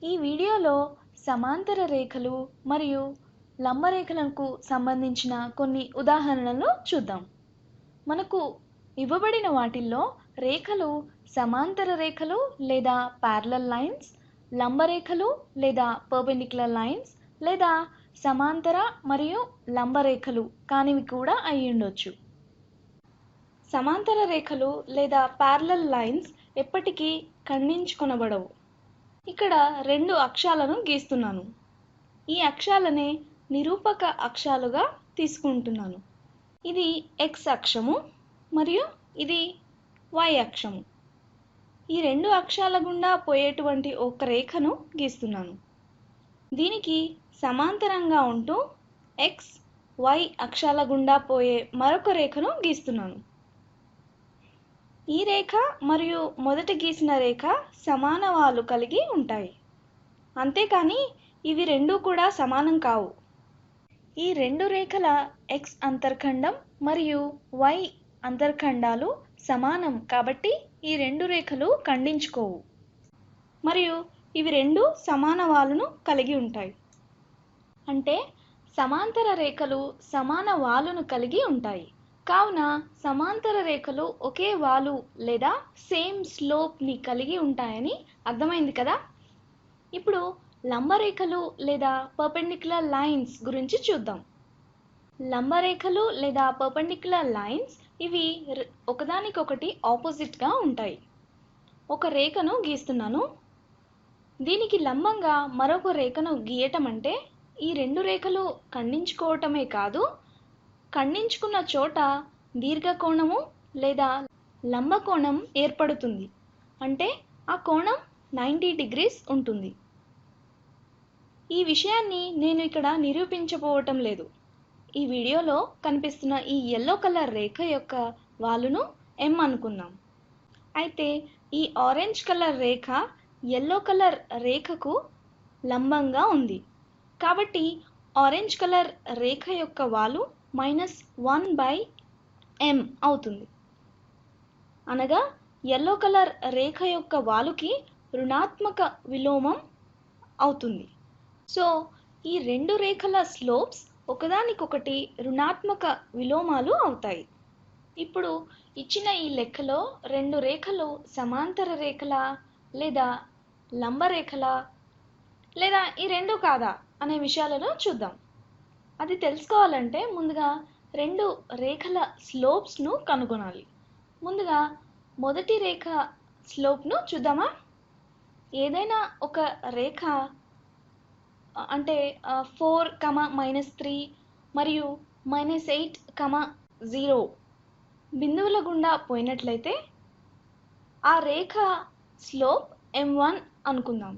ఈ వీడియోలో సమాంతర రేఖలు మరియు లంబ రేఖలకు సంబంధించిన కొన్ని ఉదాహరణలను చూద్దాం. మనకు ఇవ్వబడిన వాటిల్లో రేఖలు సమాంతర రేఖలు లేదా ప్యారలల్ లైన్స్, లంబ రేఖలు లేదా పర్పెండిక్యులర్ లైన్స్ లేదా సమాంతర మరియు లంబ రేఖలు కానివి కూడా అయి ఉండొచ్చు. సమాంతర రేఖలు లేదా ప్యారలల్ లైన్స్ ఎప్పటికీ ఖండించుకొనబడవు. ఇక్కడ రెండు అక్షాలను గీస్తున్నాను. ఈ అక్షాలనే నిరూపక అక్షాలుగా తీసుకుంటున్నాను. ఇది x అక్షము మరియు ఇది y అక్షము. ఈ రెండు అక్షాల గుండా పోయేటువంటి ఒక రేఖను గీస్తున్నాను. దీనికి సమాంతరంగా ఉంటూ x, y అక్షాల గుండా పోయే మరొక రేఖను గీస్తున్నాను. ఈ రేఖ మరియు మొదట గీసిన రేఖ సమాన వాలు కలిగి ఉంటాయి. అంతేకాని ఇవి రెండూ కూడా సమానం కావు. ఈ రెండు రేఖల x అంతర్ఖండం మరియు y అంతర్ఖండాలు సమానం కాబట్టి ఈ రెండు రేఖలు ఖండించుకోవు మరియు ఇవి రెండు సమాన వాలును కలిగి ఉంటాయి. అంటే సమాంతర రేఖలు సమాన వాలును కలిగి ఉంటాయి. కావున సమాంతర రేఖలు ఒకే వాలు లేదా సేమ్ స్లోప్ని కలిగి ఉంటాయని అర్థమైంది కదా. ఇప్పుడు లంబ రేఖలు లేదా పర్పెండిక్యులర్ లైన్స్ గురించి చూద్దాం. లంబ రేఖలు లేదా పర్పెండిక్యులర్ లైన్స్ ఇవి ఒకదానికొకటి ఆపోజిట్గా ఉంటాయి. ఒక రేఖను గీస్తున్నాను. దీనికి లంబంగా మరొక రేఖను గీయటం అంటే ఈ రెండు రేఖలు ఖండించుకోవటమే కాదు, ఖండించుకున్న చోట దీర్ఘకోణము లేదా లంబకోణం ఏర్పడుతుంది. అంటే ఆ కోణం 90 degrees ఉంటుంది. ఈ విషయాన్ని నేను ఇక్కడ నిరూపించబోవటం లేదు. ఈ వీడియోలో కనిపిస్తున్న ఈ ఎల్లో కలర్ రేఖ యొక్క వాలును m అనుకుందాం. అయితే ఈ ఆరెంజ్ కలర్ రేఖ ఎల్లో కలర్ రేఖకు లంబంగా ఉంది. కాబట్టి ఆరెంజ్ కలర్ రేఖ యొక్క వాలు -1/m అవుతుంది. అనగా ఎల్లో కలర్ రేఖ యొక్క వాలుకి ఋణాత్మక విలోమం అవుతుంది. సో ఈ రెండు రేఖల స్లోప్స్ ఒకదానికొకటి ఋణాత్మక విలోమాలు అవుతాయి. ఇప్పుడు ఇచ్చిన ఈ లెక్కలో రెండు రేఖలు సమాంతర రేఖల లేదా లంబ రేఖల లేదా ఈ రెండు కాదా అనే విషయాలను చూద్దాం. అది తెలుసుకోవాలంటే ముందుగా రెండు రేఖల స్లోప్స్ను కనుగొనాలి. ముందుగా మొదటి రేఖ స్లోప్ను చూద్దామా. ఏదైనా ఒక రేఖ అంటే 4, -3 మరియు -8, 0 బిందువుల గుండా పోయినట్లయితే ఆ రేఖ స్లోప్ m1 అనుకుందాం.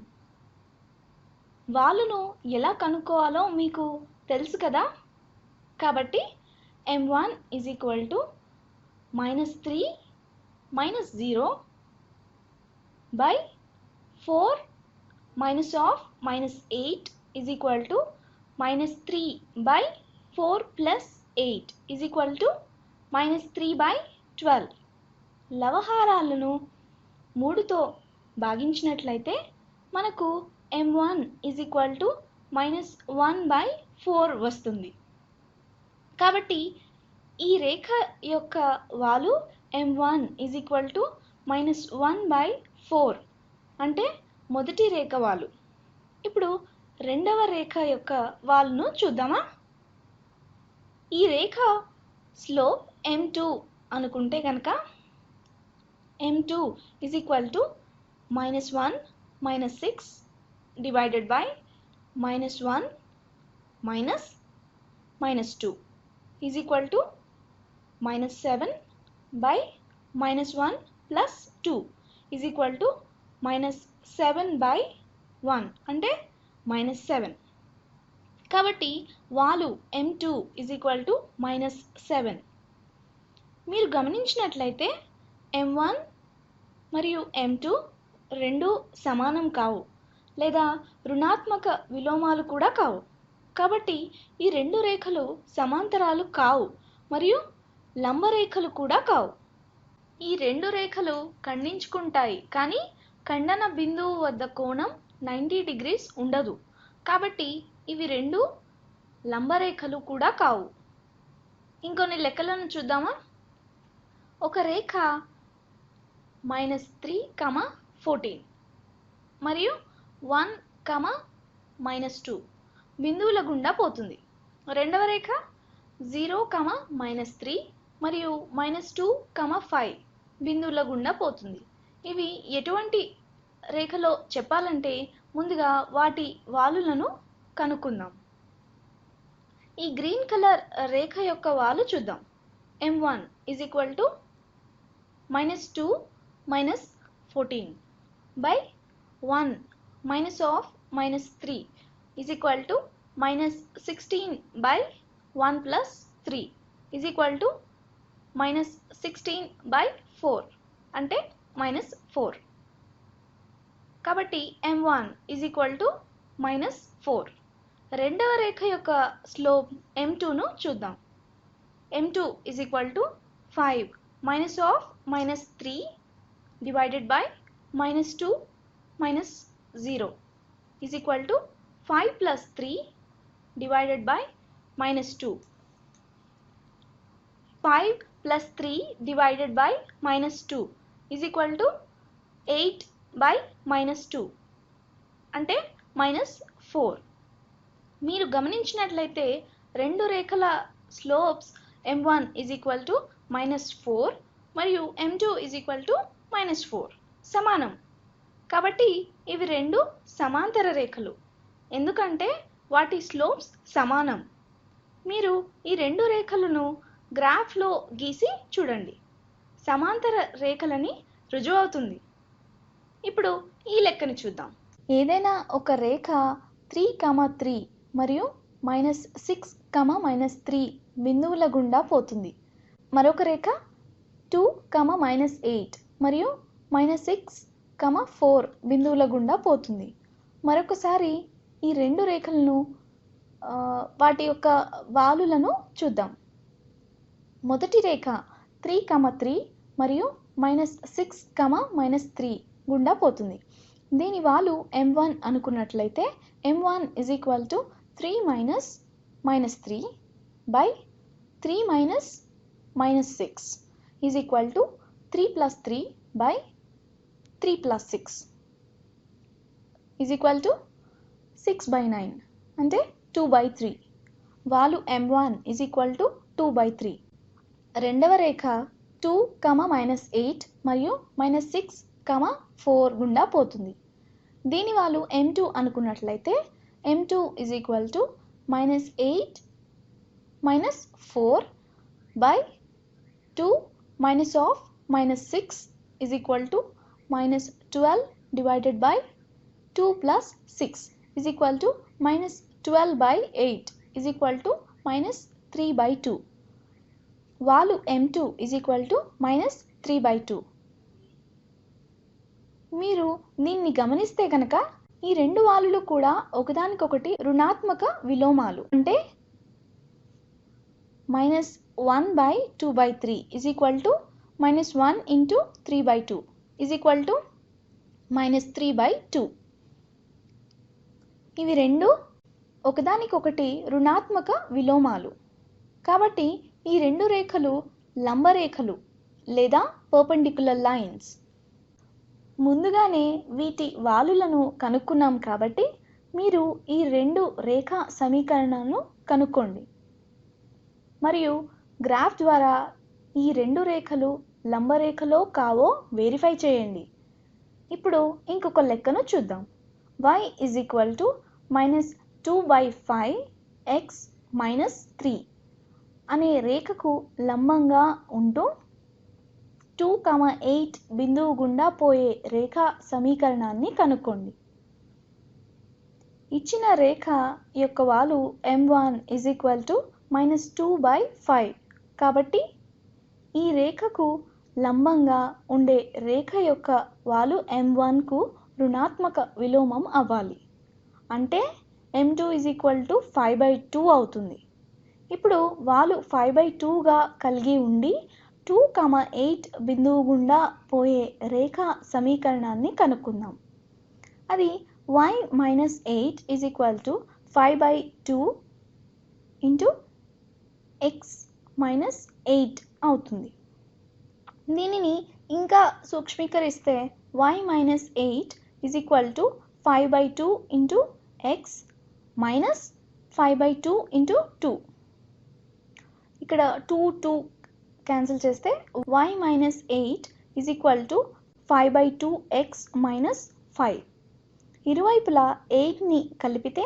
వాలును ఎలా కనుక్కోవాలో మీకు తెలుసు కదా. కాబట్టి m1 = -3 - 0 by 4 of -8 = -3 by 4 + 8 = -3/12. లవహారాలను 3తో భాగించినట్లయితే మనకు m1 = -1/4 వస్తుంది. కాబట్టి ఈ రేఖ యొక్క వాలు m1 = -1/4 అంటే మొదటి రేఖ వాలు. ఇప్పుడు రెండవ రేఖ యొక్క వాలును చూద్దామా. ఈ రేఖ స్లోప్ m2 అనుకుంటే కనుక m2 = -1 - 6 divided by -1 - -2 = -7 by -1 + 2 = -7/1 అంటే -7. కాబట్టి వాలు m2 = -7. మీరు గమనించినట్లయితే m1 మరియు m2 రెండు సమానం కావు లేదా ఋణాత్మక విలోమాలు కూడా కావు. కాబట్టి ఈ రెండు రేఖలు సమాంతరాలు కావు మరియు లంబ రేఖలు కూడా కావు. ఈ రెండు రేఖలు ఖండించుకుంటాయి కానీ ఖండన బిందువు వద్ద కోణం 90 డిగ్రీస్ ఉండదు. కాబట్టి ఇవి రెండు లంబరేఖలు కూడా కావు. ఇంకొన్ని లెక్కలను చూద్దామా? ఒక రేఖ -3, 14 మరియు 1, -2 బిందువుల గుండా పోతుంది. రెండవ రేఖ 0, -3 మరియు -2, 5 బిందువుల గుండా పోతుంది. ఇవి ఎటువంటి రేఖలో చెప్పాలంటే ముందుగా వాటి వాలులను కనుక్కుందాం. ఈ గ్రీన్ కలర్ రేఖ యొక్క వాలు చూద్దాం. M1 = -2 -14 by 1 -3 = -16 by 1 + 3 = -16 by 4 అంటే -4. కాబట్టి M1 = -4. రెండవ రేఖ యొక్క స్లోప్ M2ను చూద్దాం. M2 = 5 -3 divided by -2 -0 = 5 + 3 divided by -2. 5 + 3 divided by -2 = 8 by -2 అంటే -4. మీరు గమనించినట్లయితే రెండు రేఖల స్లోప్స్ M1 = -4 మరియు M2 = -4 సమానం. కాబట్టి ఇవి రెండు సమాంతర రేఖలు ఎందుకంటే వాటి స్లోప్స్ సమానం. మీరు ఈ రెండు రేఖలను గ్రాఫ్లో గీసి చూడండి. సమాంతర రేఖలని రుజువవుతుంది. ఇప్పుడు ఈ లెక్కను చూద్దాం. ఏదైనా ఒక రేఖ 3, 3 మరియు -6, -3 బిందువుల గుండా పోతుంది. మరొక రేఖ 2, -8 మరియు -6, 4 బిందువుల గుండా పోతుంది. మరొకసారి ఈ రెండు రేఖలను వాటి యొక్క వాలులను చూద్దాం. మొదటి రేఖ 3, 3 మరియు -6, -3 గుండా పోతుంది. దీని వాలు M1 అనుకున్నట్లయితే M1 = 3 -3 by 3 -6 = 3 + 3 by 3 + 6 = 6/9 అంటే 2/3. వాలు M1 = 2/3. రెండవ రేఖ 2, -8 మరియు -6, 4 గుండా పోతుంది. దీని వాలు M2 అనుకున్నట్లయితే M2 = -8 -4 by 2 -6 = -12 divided by 2 + 6 = -12/8 = -3/2. వాలు M2 = -3/2. మీరు దీన్ని గమనిస్తే కనుక ఈ రెండు వాలులు కూడా ఒకదానికొకటి రుణాత్మక విలోమాలు. అంటే -1/2/3 = -1 × 3/2 = -3/2. ఇవి రెండు ఒకదానికొకటి రుణాత్మక విలోమాలు. కాబట్టి ఈ రెండు రేఖలు లంబరేఖలు లేదా పర్పెండిక్యులర్ లైన్స్. ముందుగానే వీటి వాలులను కనుక్కున్నాం కాబట్టి మీరు ఈ రెండు రేఖా సమీకరణాలను కనుక్కోండి మరియు గ్రాఫ్ ద్వారా ఈ రెండు రేఖలు లంబరేఖలో కావో వెరిఫై చేయండి. ఇప్పుడు ఇంకొక లెక్కను చూద్దాం. y = -2/5x - 3 అనే రేఖకు లంబంగా ఉంటూ 2, 8 బిందువు గుండా పోయే రేఖా సమీకరణాన్ని కనుక్కోండి. ఇచ్చిన రేఖ యొక్క వాలు M1 = -2/5. కాబట్టి ఈ రేఖకు లంబంగా ఉండే రేఖ యొక్క వాలు M1కు రుణాత్మక విలోమం అవ్వాలి. అంటే M2 = 5/2 అవుతుంది. ఇప్పుడు వాలు 5/2గా కలిగి ఉండి 2, 8 బిందువు గుండా పోయే రేఖా సమీకరణాన్ని కనుక్కుందాం. అది y minus 8 is equal to 5 by 2 into x minus 8 అవుతుంది. దీనిని ఇంకా సూక్ష్మీకరిస్తే y minus 8 is equal to 5 by 2 into x minus 5 by 2 into 2. ఇక్కడ 2 క్యాన్సిల్ చేస్తే y minus 8 is equal to 5 by 2 x minus 5. ఇరువైపులా 8ని కలిపితే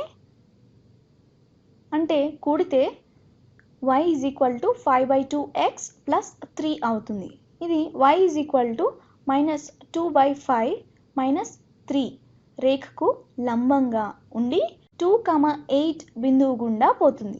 అంటే కూడితే y is equal to 5 by 2x plus 3 అవుతుంది. ఇది y is equal to minus 2 by 5 minus 3 రేఖకు లంబంగా ఉండి 2, 8 బిందువు గుండా పోతుంది.